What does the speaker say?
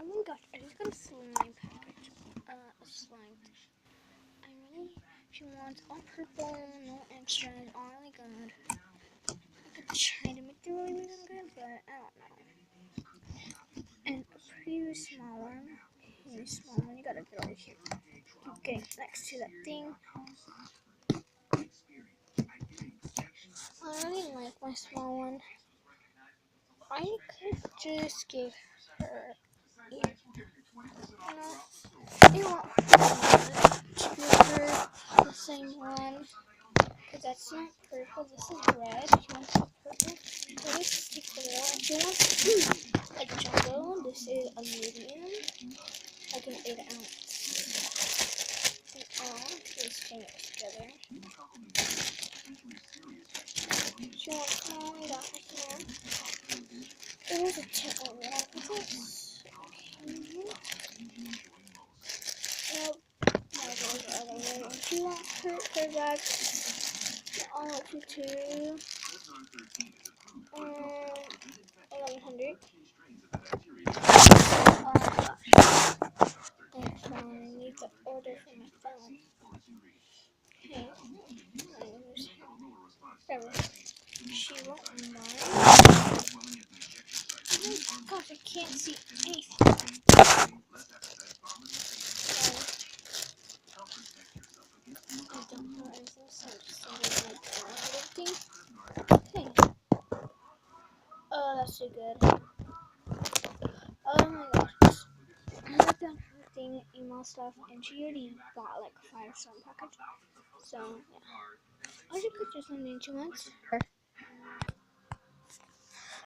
my gosh, I just got a slime package. A slime. She wants all purple, no extras, all really good. I could try to make the really good, but I don't know. And a pretty small one. Okay, small one, you gotta get over here. Keep getting next to that thing. I really like my small one. I could just give her, you want to give her the same one, because that's not purple, this is red. She wants the purple. Let me stick it out. She wants a jumbo. This is a medium, like an 8 ounce. And all these things together. She wants small, we got her small. It was a tip over that. Nope. That goes the other way. And she wants her bag all up to 1100. Oh my gosh. And I need to order for my phone. Okay. Whatever. She won't mind. Oh my gosh, I can't see anything. I don't know anything, so I'm just sending like everything. Hey. Oh, that's so good. Oh my gosh. I looked on her thing, email stuff, and she already bought like a 5-star package. So, yeah. I should put just something 2 months.